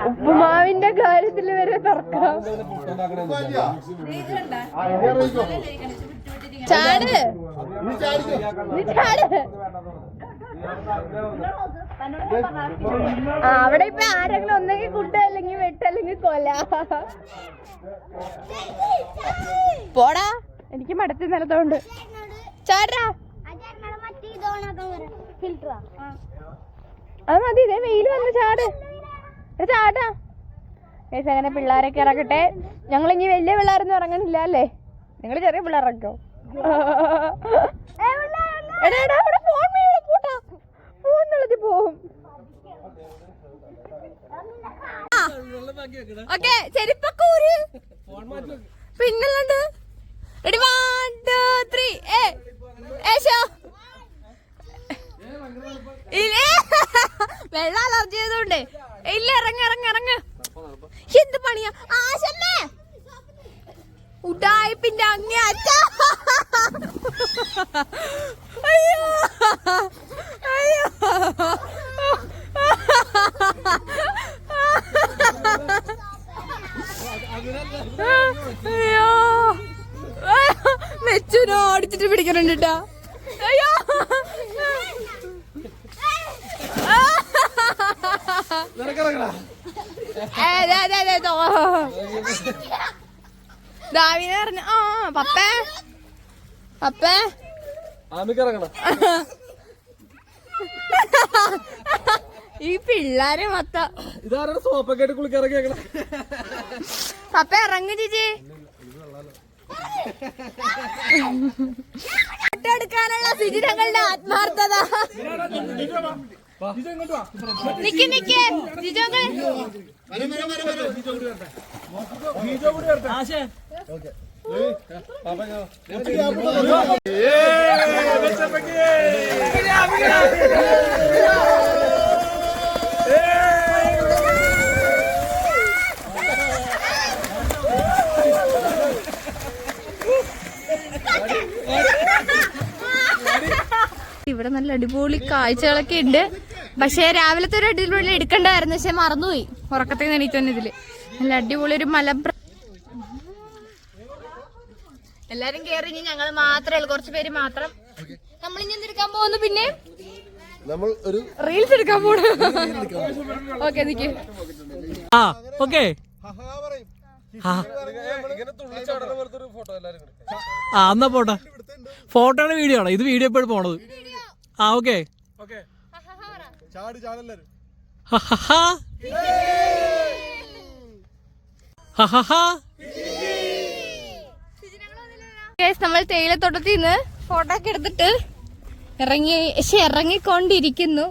ഉപ്പുമാവിന്റെ കാര്യത്തിൽ വരെ തർക്കം. ചാട് നീ ചാട്. അവിടെ ഇപ്പൊ ആരെങ്കിലും ഒന്നെങ്കിൽ കുട്ട അല്ലെങ്കിൽ വെട്ട അല്ലെങ്കിൽ കൊല. പോടാ, എനിക്ക് മടത്തി നിലത്തോണ്ട് ചാടാ. അത് മതി, ഇതേ വെയിൽ വന്ന് ചാട് ചാടാ. അങ്ങനെ പിള്ളേരൊക്കെ ഇറക്കട്ടെ. ഞങ്ങൾ ഇനി വലിയ പിള്ളേരൊന്നും ഇറങ്ങണില്ല അല്ലേ? നിങ്ങൾ ചെറിയ പിള്ളേരൊക്കെയോ? ഫോണിനുള്ളത് പോവും. ഓക്കെ, ചെരുപ്പക്കൂര് പിന്നല്ലാണ്ട്. റെഡി, 1 2 3 വെള്ളം അലർജി ചെയ്തോണ്ടേ. ഇല്ല, ഇറങ്ങ. എന്ത് പണിയാ ആശമ്മേ? ഉടായിപ്പിന്റെ അങ്ങേ അച്ഛ. അയ്യോ അയ്യോ അയ്യോ, മെച്ചുനോ ഓടിച്ചിട്ട് പിടിക്കണുണ്ട് കേട്ടോ. അയ്യോ ദാവിനെ പറഞ്ഞു. ആ പപ്പേ പപ്പേ ഈ പിള്ളേരെ മൊത്ത ഇതാരുടെ സോപ്പൊക്കെ ആയിട്ട് കുളിക്കിറങ്ങിയേക്കണ. പപ്പ ഇറങ്ങു ചേച്ചി. ഫോട്ടോ എടുക്കാനുള്ള സിജിനങ്ങളുടെ ആത്മാർത്ഥത. നിക്ക് ജിജോകൾ. ഇവിടെ നല്ല അടിപൊളി കാഴ്ചകളൊക്കെ ഉണ്ട്. പക്ഷെ രാവിലത്തെ ഒരു അടിപൊളി എടുക്കണ്ടായിരുന്നു, പക്ഷെ മറന്നുപോയി. ഉറക്കത്തിൽ എണീറ്റ് തന്നെ ഇതില് നല്ല അടിപൊളി ഒരു എല്ലാരും കേറി. ഇനി ഞങ്ങൾ മാത്രമേ ഉള്ളൂ, കുറച്ച് പേര് മാത്രം. നമ്മളിനി എന്തെടുക്കാൻ പോകുന്നു? പിന്നെ റീൽസ് എടുക്കാൻ പോണു. ഓക്കെ നിക്ക്. എന്നാ പോട്ടെ. ഫോട്ടോയുടെ വീഡിയോ ആണോ ഇത്? വീഡിയോ എപ്പോഴും പോണത്. ഓക്കെ. നമ്മൾ തേയിലത്തോട്ടത്തിൽ നിന്ന് ഫോട്ടോ ഒക്കെ എടുത്തിട്ട് ഇറങ്ങിക്കൊണ്ടിരിക്കുന്നു.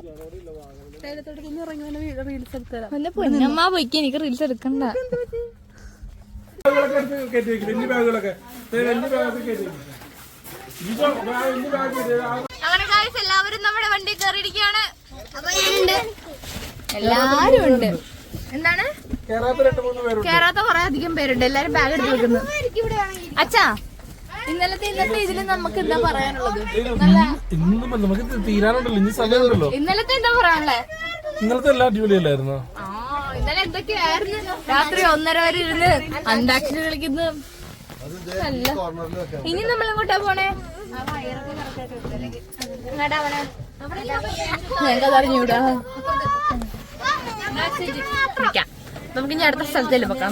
പൊന്നമ്മ പോയിക്ക്, എനിക്ക് റീൽസ് എടുക്കണ്ട. അങ്ങനെ ഗൈസ് എല്ലാവരും നമ്മുടെ വണ്ടി കയറിയിരിക്കുകയാണ്. എല്ലാരും ഉണ്ട്. എന്താണ് കേറാത്ത കുറെ അധികം പേരുണ്ട്. എല്ലാരും ബാഗ് എടുത്ത് വെക്കുന്നു. അച്ഛാ, ഇന്നലത്തെ ഇതില് നമുക്ക് എന്താ പറയാനുള്ളത്? നമുക്ക് തീരാനുണ്ടല്ലോ, ഇനി സമയമുണ്ടല്ലോ. ഇന്നലത്തെ എന്താ പറയാനുള്ളത്? ഇന്നലത്തെ എല്ലാ അടിപൊളിയല്ലായിരുന്നോ? ഇന്നലെ എന്തൊക്കെയായിരുന്നു? രാത്രി 1:30 വരെ ഇരുന്ന് അന്താക്ഷരി കളിക്കുന്നു. ഇനി നമ്മൾ എങ്ങോട്ടാ പോണേ? അറിഞ്ഞൂടാ. നമുക്ക് ഇനി അടുത്ത സ്ഥലത്തല്ലേ പോക്കാം.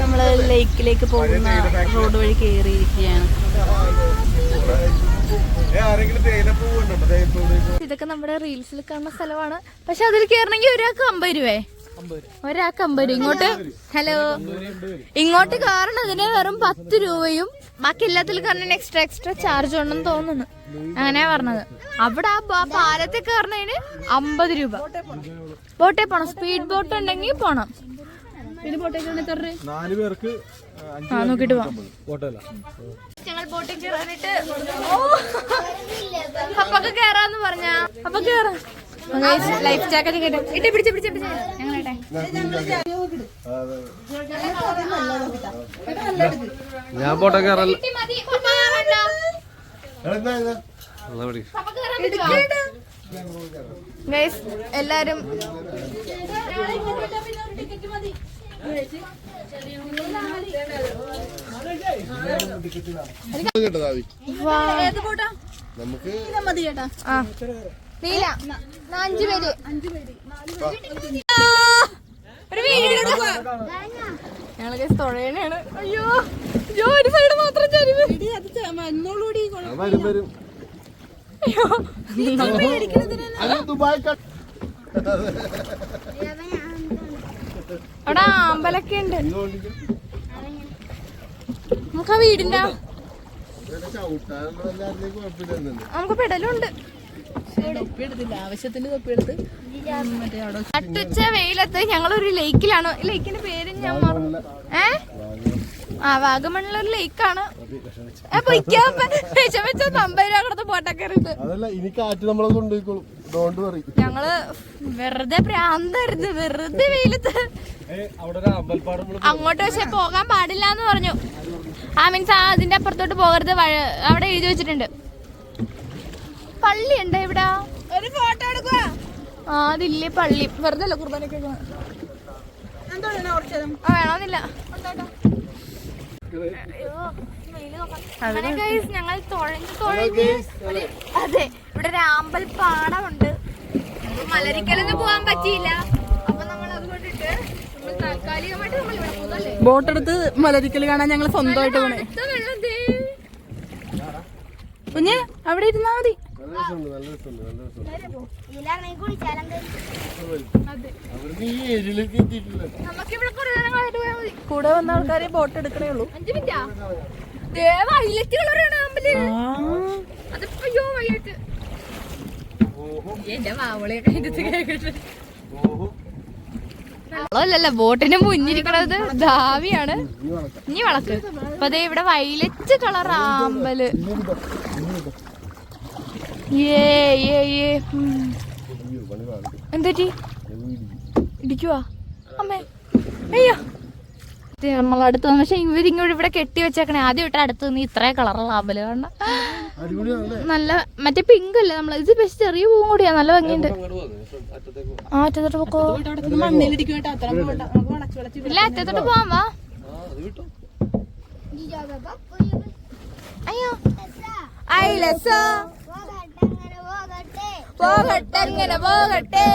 നമ്മള് ലേക്കിലേക്ക് പോകുന്ന റോഡ് വഴി കയറിയിരിക്കുകയാണ്. ഇതൊക്കെ നമ്മുടെ റീൽസിൽ കാണുന്ന സ്ഥലമാണ്. പക്ഷെ അതിൽ കയറണമെങ്കിൽ ഒരാൾക്ക് 50 രൂപ. ഒരാൾക്ക് 50 രൂപ. ഹലോ, ഇങ്ങോട്ട് കയറണതിന് വെറും 10 രൂപയും ബാക്കി എല്ലാത്തിലും കയറണ എക്സ്ട്രാ ചാർജ് ഉണ്ടെന്ന് തോന്നുന്നു. അങ്ങനെയാ പറഞ്ഞത്. അവിടെ ആ പാലത്തിൽ കയറണതിന് 50 രൂപ. ബോട്ടേ പോണം. സ്പീഡ് ബോട്ട് ഉണ്ടെങ്കിൽ പോണം. പിന്നെ ബോട്ടേക്ക് നോക്കിട്ട് പോവാം. ഞങ്ങൾ ബോട്ടിൽ കയറാനിട്ട് അപ്പൊക്കെ കേറാന്ന് പറഞ്ഞ. അപ്പൊ കേറാം. ലൈഫ് ജാക്കറ്റ് കേട്ടോ ഇട്ട് പിടിച്ച് ഞങ്ങളെ ഞാൻ പോട്ടെ കയറല്ല എല്ലാരും നീല 5 പേര് ഒരു വീഡിയോ ഞങ്ങളൊക്കെ തൊഴയാണ്. അയ്യോ ഒരു സൈഡ് മാത്രം ചരിവ്. അയ്യോ അവിടെ അമ്പലൊക്കെ ഉണ്ട്. നമുക്ക് ആ വീടിന്റെ നമുക്ക് പെടലുണ്ട്. നട്ടുച്ച വെയിലത്ത് ഞങ്ങളൊരു ലേക്കിലാണ്. ലേക്കിന്റെ പേര് ഞാൻ മറന്നു. വാഗമണ്ണിലൊരു ലേക്കാണ്. നമ്പരത്ത് പോട്ടക്കരുത്. ഞങ്ങള് വെറുതെ പ്രാന്തരുത്. വെറുതെ വെയിലത്ത് അങ്ങോട്ട് പക്ഷെ പോകാൻ പാടില്ല എന്ന് പറഞ്ഞു. മീൻസ് അതിന്റെ അപ്പുറത്തോട്ട് പോകരുത്. അവിടെ എഴുതി വെച്ചിട്ടുണ്ട്. പള്ളി ഉണ്ട് ഇവിടെ. ഒരു ഫോട്ടോ എടുക്കുക. അതില്ലേ പള്ളി. വെറുതെ അല്ല കുർബാനൊക്കെ വേണമെന്നില്ല. ഞങ്ങൾ അതെ ഇവിടെ ഒരു ആമ്പൽ പാടമുണ്ട്. മലരിക്കലൊന്നും പോകാൻ പറ്റിയില്ല. അപ്പൊ നമ്മൾ അതുകൊണ്ടിട്ട് താൽക്കാലികമായിട്ട് നമ്മൾ ഇവിടെ പോകുന്നല്ലേ. ബോട്ടെടുത്ത് മലരിക്കൽ കാണാൻ ഞങ്ങൾ സ്വന്തമായിട്ട് പോണേ. കുഞ്ഞ് അവിടെ ഇരുന്നാ മതി. കൂടെ വന്ന ആൾക്കാരെ ബോട്ട് എടുക്കണേ ഉള്ളൂ. 5 മിനിറ്റാ. വൈലറ്റ് കളറാണ് ആമ്പല്. അതിപ്പോ വൈകിട്ട് എന്റെ മാവളെയൊക്കെ കേട്ടിട്ട് അല്ലല്ല ബോട്ടിന് മുന്നിരിക്കണത് ധാവിയാണ്. ഇനി വളക്ക്. അപ്പൊ അതെ ഇവിടെ വൈലറ്റ് കളർ ആമ്പല്. എന്തൊറ്റി ഇടിക്കുവാ അമ്മേ. അയ്യോ നമ്മളടുത്ത് വന്നു. പക്ഷെ ഇവരിങ്ങോട്ട് ഇവിടെ കെട്ടി വെച്ചേക്കണേ. ആദ്യം ഇട്ട് അടുത്ത് നിന്ന് ഇത്രയും കളറുള്ള ആമ്പല് കാണ. നല്ല മറ്റേ പിങ്ക് അല്ലേ നമ്മള്. ഇത് പക്ഷെ ചെറിയ പൂവും കൂടിയാ. നല്ല ഭംഗിയുണ്ട്. അറ്റത്തോട്ട് പോക്കോ. ഇല്ല അറ്റത്തോട്ട് പോവാൻ വാ. അയ്യോ പോകട്ടെ അങ്ങനെ പോകട്ടെ.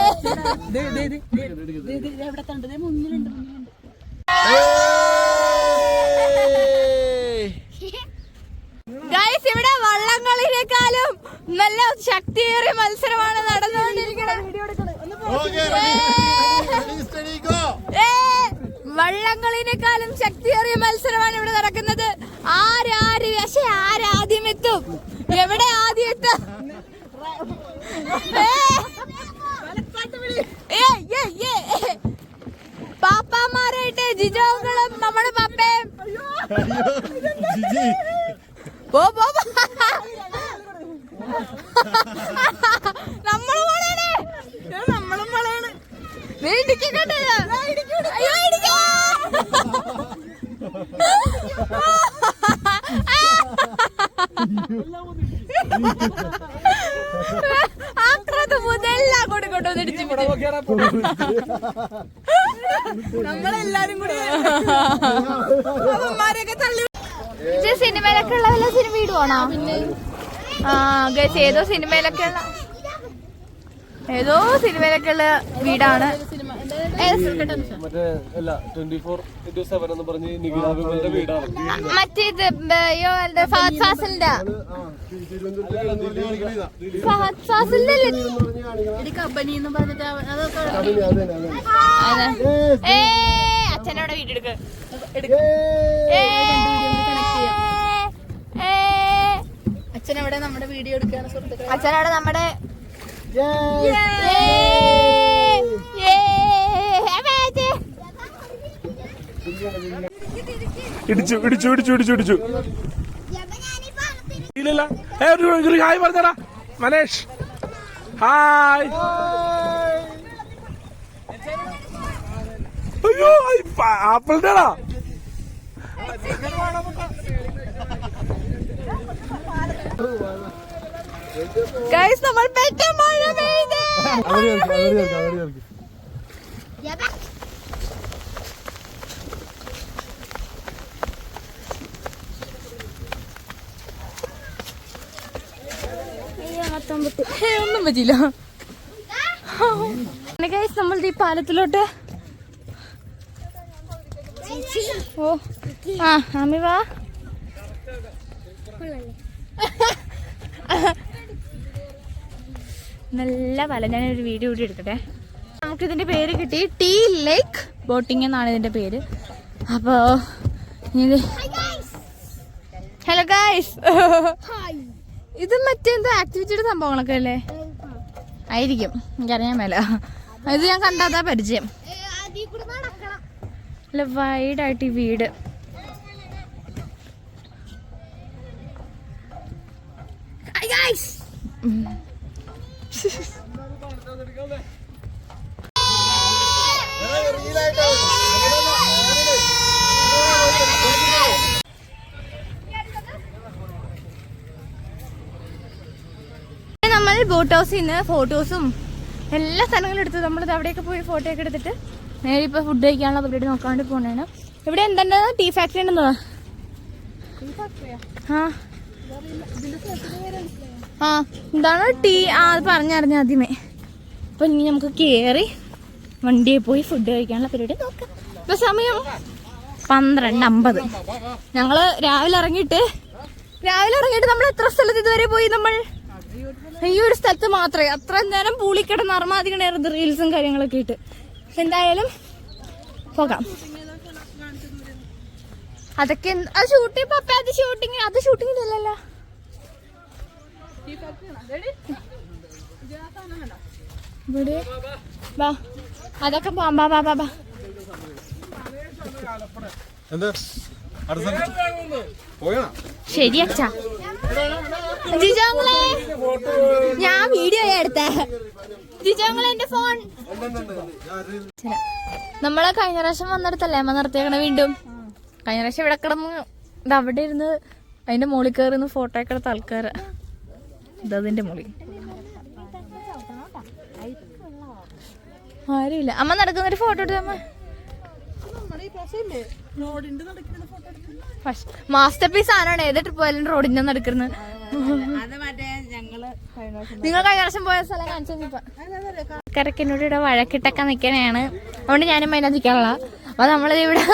ഗൈസ് ഇവിടെ വള്ളംകളിനേക്കാളും നല്ല ശക്തിയേറിയ മത്സരമാണ് നടന്നുകൊണ്ടിരിക്കുന്നത്. വള്ളംകളിനേക്കാളും ശക്തിയേറിയ മത്സരമാണ് ഇവിടെ നടക്കുന്നത്. പക്ഷെ ആരാദ്യം എത്തും? എവിടെ ആദ്യം എത്തും? പാപ്പാമാരായിട്ട് ജിജോകളും നമ്മുടെ പപ്പയും നമ്മളും ആക്രത് മുതെല്ലാം കൂടി കൊണ്ടുവന്നിടിച്ചു. നമ്മളെല്ലാരും കൂടി സിനിമയിലൊക്കെ ഉള്ള വല്ല സിനിമ ഇടുവാണോ? ഏതോ സിനിമയിലൊക്കെ ഉള്ള വീടാണ്. മറ്റേത് ഫഹദ് ഫാസിലിന്റെ അച്ഛനോടെ വീടെടുക്ക. അച്ഛനവിടെ നമ്മുടെ വീഡിയോ എടുക്കുകയാണ് സുഹൃത്തുക്കളെ. അച്ഛനോടെ നമ്മുടെ ഇടിച്ചു ഇല്ലല്ല. ഹായ് പറഞ്ഞടാ മനേഷ്. ഹായ്. അയ്യോ ആപ്പിളിന്റെ ആണോ? ഗൈസ് നമ്മൾ പെട്ട മഴ പെയ്ത് ഒന്നും പറ്റില്ല. ഗൈസ് നമ്മൾ ഈ പാലത്തിലോട്ട് ഓ ആ അമ്മി വാ. നല്ല പാലം. ഞാനൊരു വീഡിയോ കൂടി എടുക്കട്ടെ. നമുക്കിതിന്റെ പേര് കിട്ടി, ടീ ലേക്ക് ബോട്ടിംഗ് എന്നാണ് ഇതിന്റെ പേര്. അപ്പോ ഹലോ ഗൈസ്, ഇത് മറ്റെന്തോ ആക്ടിവിറ്റിയുടെ സംഭവങ്ങളൊക്കെ അല്ലേ ആയിരിക്കും, എനിക്കറിയാൻ മേല. ഇത് ഞാൻ കണ്ടാതാ പരിചയം. നല്ല വൈഡായിട്ട് ഈ വീട്. നമ്മൾ ബോട്ട് ഹൗസിൽ നിന്ന് ഫോട്ടോസും എല്ലാ സ്ഥലങ്ങളും എടുത്തു. നമ്മളിത് അവിടെയൊക്കെ പോയി ഫോട്ടോ ഒക്കെ എടുത്തിട്ട് നേരെ ഇപ്പൊ ഫുഡ് കഴിക്കാനുള്ള പരിപാടി നോക്കാണ്ട് പോണേണ്. ഇവിടെ എന്താണ് ടീ ഫാക്ടറി ഉണ്ടെന്നോ? ആ എന്താണ് ടീ? അത് പറഞ്ഞറിഞ്ഞ ആദ്യമേ. അപ്പൊ ഇനി നമുക്ക് കേറി വണ്ടിയിൽ പോയി ഫുഡ് കഴിക്കാനുള്ള പരിപാടി നോക്കാം. ഇപ്പൊ സമയം 12:50. ഞങ്ങള് രാവിലെ ഇറങ്ങിയിട്ട് നമ്മൾ എത്ര സ്ഥലത്ത് ഇതുവരെ പോയി? നമ്മൾ ഈ ഒരു സ്ഥലത്ത് മാത്രമേ. അത്ര നേരം പൂളിക്കിടന്ന് അറുമാതികണായിരുന്നു റീൽസും കാര്യങ്ങളൊക്കെ ഇട്ട്. എന്തായാലും പോകാം. അതൊക്കെ അത് ഷൂട്ടിങ് പപ്പ, അത് ഷൂട്ടിങ്ങിലല്ലല്ലോ. ഇവിടെ വാ, അതൊക്കെ പോവാം. ബാ ബാ ബാ ബാ. ശരി അച്ഛാ. ജിജോങ്ങളെ ഞാൻ വീഡിയോ എടുത്തേ. ജിജോങ്ങളെ എന്റെ ഫോൺ. നമ്മളെ കഴിഞ്ഞ പ്രാവശ്യം വന്നിടത്തല്ലേ അമ്മ നിർത്തിയേക്കണ വീണ്ടും. കഴിഞ്ഞ പ്രാവശ്യം ഇവിടെ കിടന്ന് ഇത് അവിടെ ഇരുന്ന് അതിന്റെ മുകളിൽ കയറുന്ന ഫോട്ടോ ഒക്കെ എടുത്ത ആൾക്കാര്. ഇതതിന്റെ മുകളിൽ ആരുമില്ല. അമ്മ നടക്കുന്നൊരു ഫോട്ടോ എടുത്ത അമ്മ. മാസ്റ്റർ പീസ് ആണോ? ഏത് ട്രിപ്പ് പോയാലും റോഡിന്റെ നടക്കുന്നത്. നിങ്ങൾ കഴിഞ്ഞ പ്രാവശ്യം പോയ സ്ഥലം കാണിച്ചു. കരക്കിനോട് ഇവിടെ വഴക്കിട്ടൊക്കെ നിൽക്കണേണ്. അതുകൊണ്ട് ഞാനും അതിനകത്തിക്കാനുള്ള. അപ്പൊ നമ്മളിത് ഇവിടെ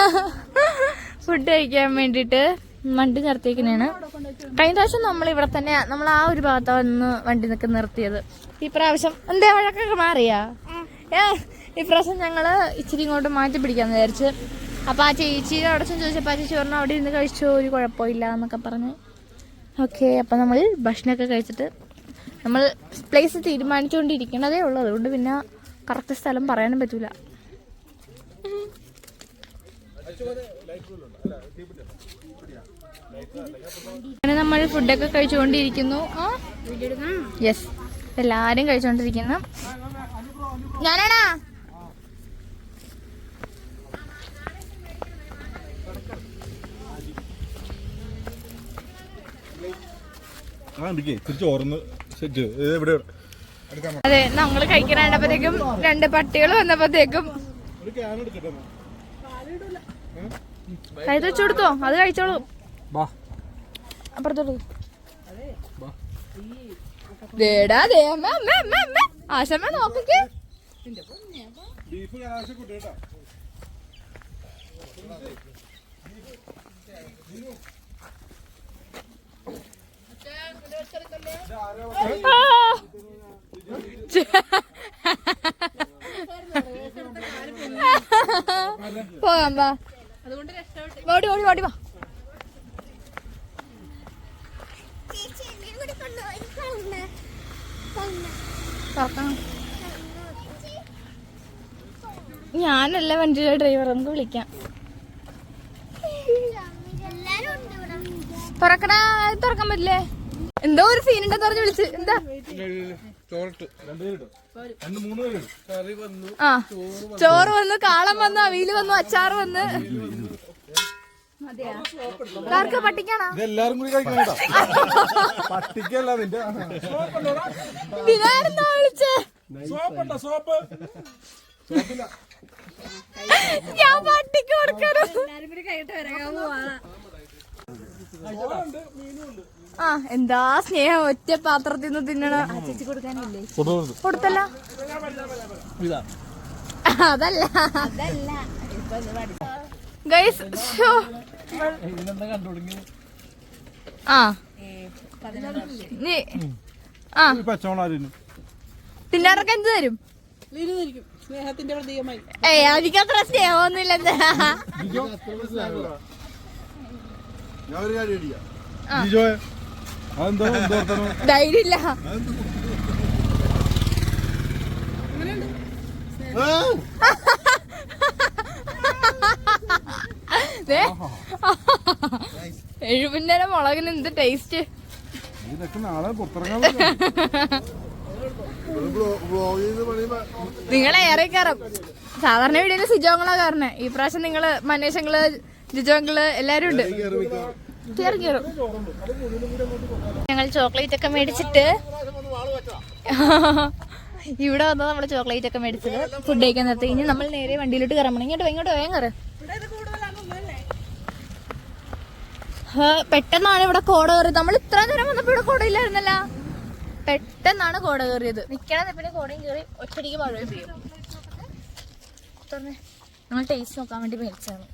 ഫുഡ് കഴിക്കാൻ വേണ്ടിട്ട് വണ്ടി നിർത്തിയിരിക്കണേണ്. കഴിഞ്ഞ പ്രാവശ്യം നമ്മൾ ഇവിടെ തന്നെ, നമ്മൾ ആ ഒരു ഭാഗത്ത് വന്ന് വണ്ടി നിർത്തിയത്. ഈ പ്രാവശ്യം എന്തേ വഴക്കൊക്കെ മാറിയാ? ഇപ്രാവശ്യം ഞങ്ങള് ഇച്ചിരി ഇങ്ങോട്ട് മാറ്റി പിടിക്കാന്ന് വിചാരിച്ച്. അപ്പൊ ആ ചേച്ചിയുടെ അവിടെ ചോദിച്ചപ്പോ ആ ചേച്ചി പറഞ്ഞു അവിടെ ഇരുന്ന് കഴിച്ചോ, ഒരു കുഴപ്പമില്ല എന്നൊക്കെ പറഞ്ഞ്. ഓക്കെ, അപ്പൊ നമ്മൾ ഭക്ഷണമൊക്കെ കഴിച്ചിട്ട് നമ്മൾ പ്ലേസ് തീരുമാനിച്ചുകൊണ്ടിരിക്കണതേ ഉള്ളൂ. അതുകൊണ്ട് പിന്നെ കറക്റ്റ് സ്ഥലം പറയാനും പറ്റൂല. അങ്ങനെ നമ്മൾ ഫുഡൊക്കെ കഴിച്ചുകൊണ്ടിരിക്കുന്നു. യെസ്, എല്ലാരും കഴിച്ചുകൊണ്ടിരിക്കുന്നു. ഞാനാണാ അതെ, നമ്മള് കഴിക്കാനായപ്പോഴത്തേക്കും 2 പട്ടികൾ വന്നപ്പോഴത്തേക്കും കൈ വെച്ചു കൊടുത്തോ. അത് കഴിച്ചോളൂ. അപ്പുറത്തോട്ട് ആശമ്മ നോക്കിക്കേ. പോകാം, വാ. ഓടി ഓടി ഓടി വാ. ഞാനല്ല വണ്ടിയുടെ ഡ്രൈവർ, നമുക്ക് വിളിക്കാം. തുറക്കടാ. തുറക്കാൻ പറ്റില്ലേ? എന്തോ ഒരു സീൻ ഉണ്ടെന്ന് പറഞ്ഞ് വിളിച്ച്. എന്താ ആ ചോറ് വന്നു, കാളം വന്നു, അവിയല് വന്നു, അച്ചാറ് വന്ന്. പട്ടിക്കാണോ? എല്ലാരും കൂടി കഴിക്കണം. പട്ടിക്കല്ല നിന്റെ വിളിച്ചേ. ഞാൻ പട്ടിക്ക് കൊടുക്കണം. ആ എന്താ സ്നേഹം, ഒറ്റ പാത്രത്തിൽ നിന്ന് തിന്നണ. ചേച്ചി കൊടുക്കാനില്ലേ? കൊടുത്തല്ലോ. അതല്ല ഗൈസ്. തിന്നാറൊക്കെ എന്ത് തരും? സ്നേഹത്തിന്റെ പ്രതീകമായി. എനിക്ക് അത്ര സ്നേഹമൊന്നുമില്ല. ധൈര്യമില്ല. എഴുപതിന്റെ മുളകിന് എന്ത് ടേസ്റ്റ്. നിങ്ങളെ ഏറെ കയറും. സാധാരണ വീഡിയോയില് സിജോങ്ങളാ കയറണേ. ഈ പ്രാവശ്യം നിങ്ങള് മനേഷങ്ങള്, ജിജോങ്ങള് എല്ലാരും ഉണ്ട്. കയറും. ഞങ്ങൾ ചോക്ലേറ്റ് ഒക്കെ മേടിച്ചിട്ട് ഇവിടെ വന്നത്. നമ്മള് ചോക്ലേറ്റ് ഒക്കെ മേടിച്ചത് ഫുഡ് കഴിക്കാൻ നിർത്തി. ഇനി നമ്മൾ നേരെ വണ്ടിയിലോട്ട് കയറാൻ. ഇങ്ങോട്ട് വേഗം കയറ്. പെട്ടെന്നാണ് ഇവിടെ കോട കയറിയത്. നമ്മൾ ഇത്ര നേരം വന്നപ്പോ ഇവിടെ കോട ഇല്ലായിരുന്നല്ല. പെട്ടെന്നാണ് കോട കയറിയത്. നിക്കണത് പിന്നെ കോടയും കയറി ഒറ്റടിക്ക് മഴയും പെയ്യും. നമ്മൾ ടേസ്റ്റ് നോക്കാൻ വേണ്ടി മേടിച്ചാണ്.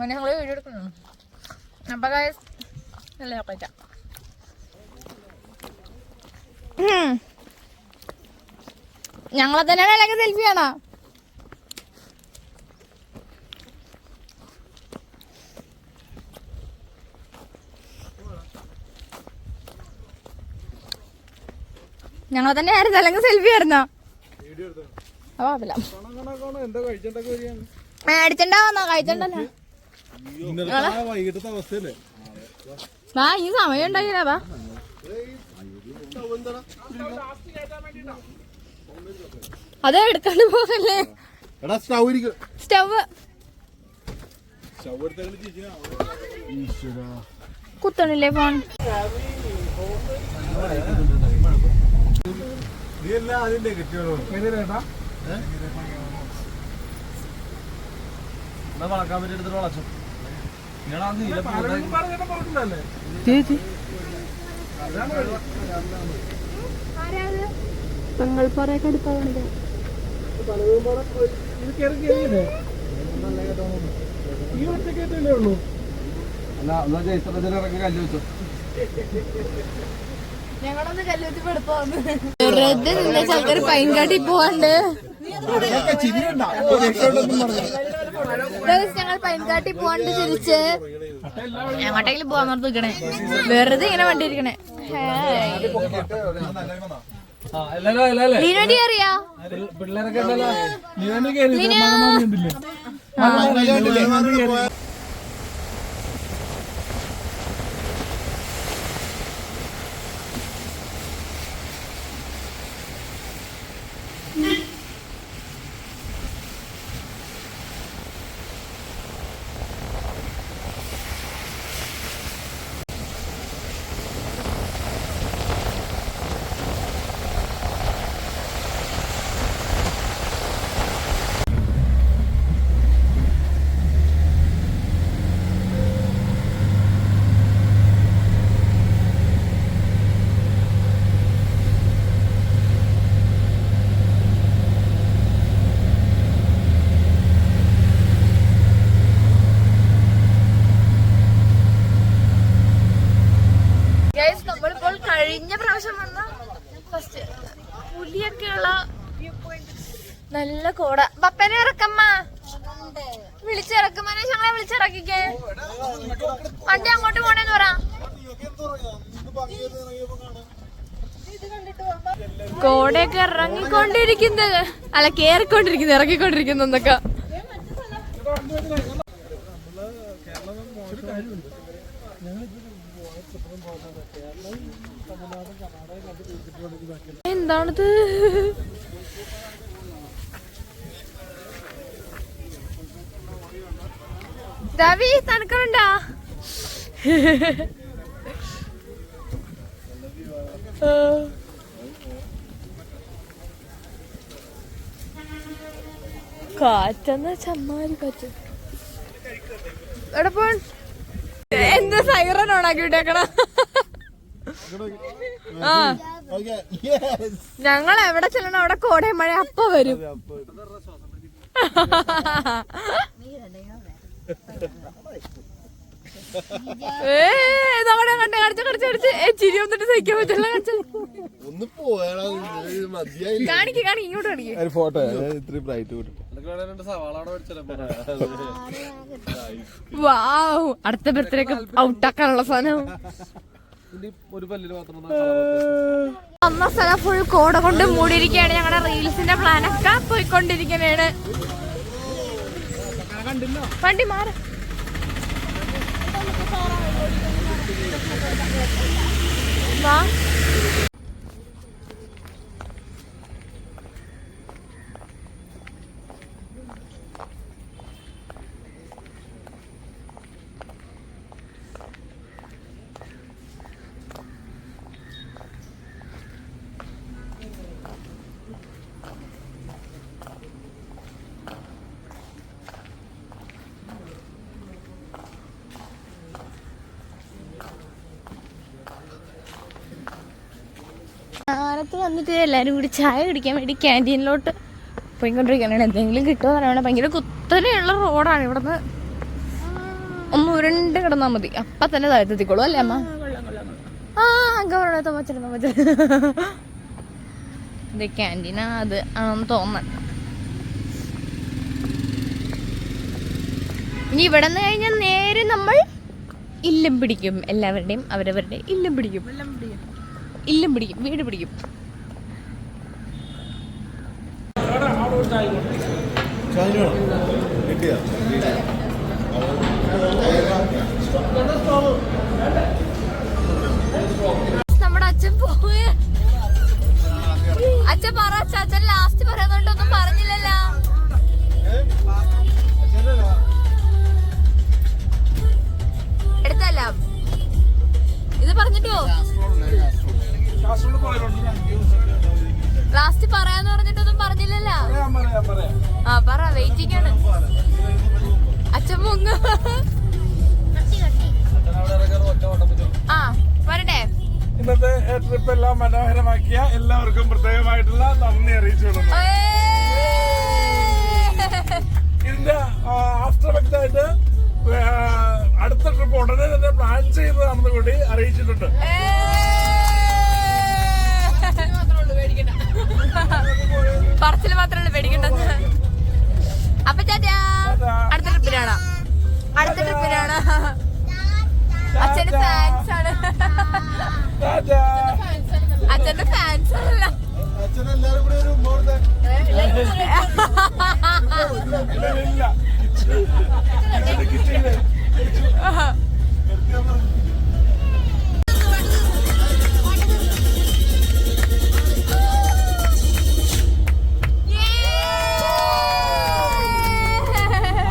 ഞങ്ങള് വീഡിയോ എടുക്കുന്നു. അപ്പൊ നല്ല ചോക്ലേറ്റാ. ഞങ്ങളെ തന്നെയാണ് അല്ലെങ്കിൽ സെൽഫി ആണോ? ഞങ്ങളെ തന്നെ ആയിരുന്നു അല്ലെങ്കിൽ സെൽഫി ആയിരുന്നോ? മേടിച്ചിണ്ടാവുന്നോ? കഴിച്ചിട്ടുണ്ടല്ലോ. വാ, ഈ സമയം ഉണ്ടായില്ല. വാ, അത് എടുക്കാണ്ട് പോകല്ലേ. Stove കുത്തണില്ലേ phone? വളക്കാൻ പറ്റിയെടുത്തിട്ട് വളച്ചു. പെങ്ങൾപ്പാറയൊക്കെ എടുത്താൽ ഞങ്ങളൊന്ന് കല്ലുവെച്ച് പെടുത്തോന്ന് വെറുതെ നിന്ന ചക്കര പൈൻകാട്ടി പോവാണ്ട്. ഞങ്ങൾ പൈൻകാട്ടി പോവാണ്ട് തിരിച്ച് എങ്ങോട്ടെങ്കിലും പോവാൻ നിർത്തി നിൽക്കണേ. വെറുതെ ഇങ്ങനെ വണ്ടി ഇരിക്കണേ. ലീനോടി അറിയാ? പിള്ളേരൊക്കെ കഴിഞ്ഞ പ്രാവശ്യം വന്ന ഫസ്റ്റ് പുലിയൊക്കെയുള്ള നല്ല കോട. പപ്പനെ ഇറക്കമ്മ, വിളിച്ചിറക്കുമ്പോ ഞങ്ങളെ വിളിച്ചിറക്കിക്കേ. വണ്ടി അങ്ങോട്ട് പോണേന്ന് പറ. കോടയൊക്കെ ഇറങ്ങിക്കൊണ്ടിരിക്കുന്നത്, അല്ല കേറിക്കൊണ്ടിരിക്കുന്നത്, ഇറങ്ങിക്കൊണ്ടിരിക്കുന്നു എന്നൊക്കെ. എന്താണിത്? രവി തണുക്കണുണ്ടാ? കാറ്റെന്നാ ചമ്മാരി കാറ്റ്. എവിടെ പോൺ? എന്താ സൈറൻ ഓണാക്കി വിട്ടേക്കണ? ആ ഞങ്ങൾ എവിടെ ചെല്ലണം അവിടെ കോടയും മഴ അപ്പ വരും. ചിരി വന്നിട്ട് സഹിക്കാൻ പറ്റില്ല. കാണിക്ക് ഇങ്ങോട്ട് കാണിക്ക് ഫോട്ടോ ഇത്രയും ബ്രൈറ്റ്. വാവ്, അടുത്ത ബർത്ത്ഡേക്ക് ഔട്ടാക്കാനുള്ള സാധനം. ഒന്ന സ്ഥലം ഫുൾ കോട കൊണ്ട് മൂടിയിരിക്കുകയാണ്. ഞങ്ങളുടെ റീൽസിന്റെ പ്ലാനൊക്കെ പോയിക്കൊണ്ടിരിക്കുകയാണ്. വണ്ടി മാറി വാ. ആരത്ത് വന്നിട്ട് എല്ലാവരും കൂടി ചായ കുടിക്കാൻ വേണ്ടി ക്യാൻറ്റീനിലോട്ട് പോയിക്കൊണ്ടിരിക്കുകയാണ്. എന്തെങ്കിലും കിട്ടുമോ അറിയണം. ഭയങ്കര കുത്തനെയുള്ള റോഡാണ്. ഇവിടുന്ന് ഒന്ന് ഉരുണ്ട് കിടന്നാൽ മതി, അപ്പം തന്നെ താഴ്ത്തെത്തിക്കോളൂ അല്ലേ അമ്മ? ആ ഗവൺമെന്റ് ഇത് ക്യാൻറ്റീനാ അത് ആണെന്ന് തോന്നണം. ഇനി ഇവിടെ നിന്ന് കഴിഞ്ഞാൽ നേരെ നമ്മൾ ഇല്ലം പിടിക്കും. എല്ലാവരുടെയും അവരവരുടെ ഇല്ലം പിടിക്കും. വീട് പിടിക്കും. നമ്മുടെ അച്ഛൻ പോയ അച്ഛൻ പറ. അച്ഛൻ ലാസ്റ്റ് പറയുന്നോണ്ടൊന്നും പറഞ്ഞില്ലല്ലോ. എടുത്തല്ല ഇത് പറഞ്ഞിട്ടോ ലാസ്റ്റ് പറയാന്ന് പറഞ്ഞിട്ടൊന്നും പറഞ്ഞില്ലല്ലോ. ആ പറ, വെയിറ്റിംഗ് ആണ്. അച്ഛൻ മുങ്ങ. ആ വരട്ടെ. ഇന്നത്തെ ട്രിപ്പ് എല്ലാം മനോഹരമാക്കിയ എല്ലാവർക്കും പ്രത്യേകമായിട്ടുള്ള നന്ദി അറിയിച്ചുകൊള്ളുന്നു. ഇതിന്റെ ആഫ്റ്റർ എഫക്റ്റ് ആയിട്ട് അടുത്ത ട്രിപ്പ് ഉടനെ തന്നെ പ്ലാൻ ചെയ്തതാണെന്ന് കൂടി അറിയിച്ചിട്ടുണ്ട്. പറച്ചില് മാത്രമല്ല പേടിക്കണ്ടെന്ന്. അപ്പൊ ചാച്ചാ അടുത്ത ട്രിപ്പിനാണ്. അച്ഛന്റെ ഫാൻസ് ആണ്. അച്ഛന്റെ ഫാൻസ് ആണല്ലോ. അച്ഛനെല്ലാരും കൂടി ഒരു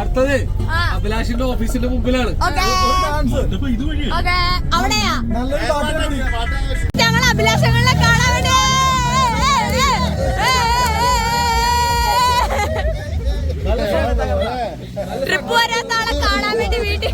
അടുത്തത് അഭിലാഷിന്റെ ഓഫീസിന്റെ മുമ്പിലാണ്. അവിടെയാ ഞങ്ങൾ അഭിലാഷങ്ങളെ കാണാൻ വേണ്ടി ട്രിപ്പ് വരാത്ത ആളെ കാണാൻ വേണ്ടി വീട്ടിൽ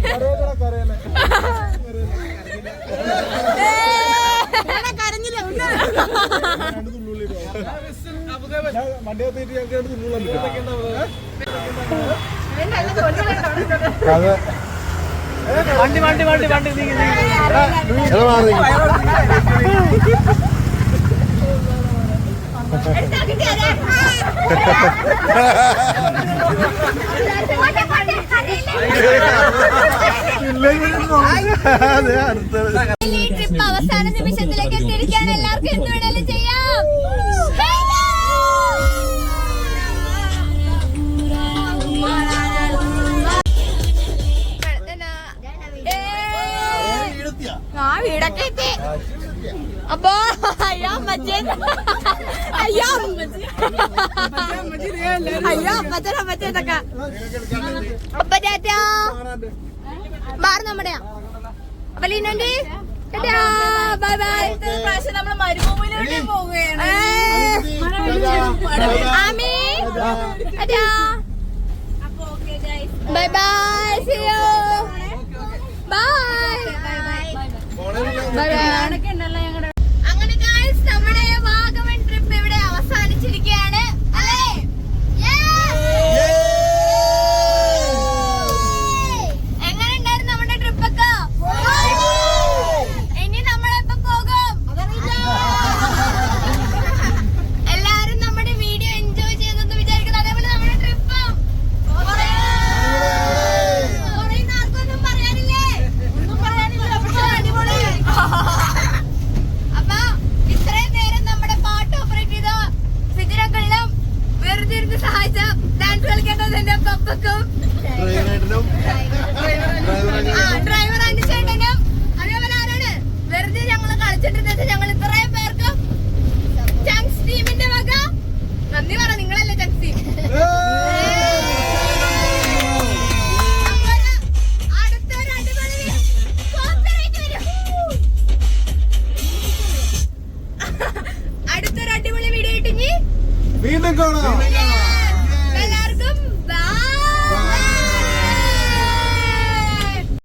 വണ്ടി ട്രിപ്പ് അവസാന നിമിഷത്തിലേക്ക് എത്തിയിരിക്കുകയാണ്. എല്ലാവർക്കും എന്ത് വേണേലും ചെയ്യാം. ആ വീടൊക്കെ എത്തി. അപ്പൊ അയ്യോ അമ്മച്ചേ, അയ്യോ അയ്യോ അമ്മച്ചൻ അമ്മച്ചേതൊക്കെ. അപ്പൊ ചേട്ടാ മാറി നമ്മുടെയാ. അപ്പൊ ലീനോന്റെ ബൈ ബൈ. പ്രാവശ്യം നമ്മള് മരുഭൂമിയിലൂടെ പോവുകയാണ്. ആമി അതാ bye bye. See you bye bye bye. അങ്ങനെ ഗൈസ് നമ്മുടെ വാഗമൺ ട്രിപ്പ് ഇവിടെ അവസാനിച്ചിരിക്കുകയാണ് അല്ലേ? എങ്ങനെ ഉണ്ടായിരുന്നു നമ്മുടെ ട്രിപ്പൊക്കെ? ഇനി നമ്മളെപ്പോ പോകും? എല്ലാരും നമ്മുടെ വീഡിയോ എൻജോയ് ചെയ്തെന്ന് വിചാരിക്കുന്നു. അതേപോലെ നമ്മുടെ ട്രിപ്പും ആർക്കൊന്നും പറയാനില്ലേ? ഒന്നും പറയാനില്ല. പക്ഷെ അടിപൊളി. അപ്പൊ ഇത്രയും നേരം നമ്മുടെ പാട്ട് ഓപ്പറേറ്റ് ചെയ്ത സിജിനകളിലും വെറുതെ ഇരുന്ന് സഹായിച്ച ഡാൻസ് കളിക്കേണ്ടതിന്റെ പപ്പക്കും ഡ്രൈവർ അനുചേട്ടനും അതേപോലെ ആരാണ് വെറുതെ ഞങ്ങള് കളിച്ചിട്ടുണ്ടെന്ന് ഞങ്ങൾ ഇത്രയും പേർക്കും ചങ്സ് ടീമിന്റെ വക നന്ദി പറ. നിങ്ങളല്ലേ ചങ്സ് ടീം. അടുത്തൊരു അടിപൊളി copyright വരും. അടുത്തൊരു അടിപൊളി വീഡിയോ ഇട്ടിഞ്ഞ് വീണ്ടും കാണാം.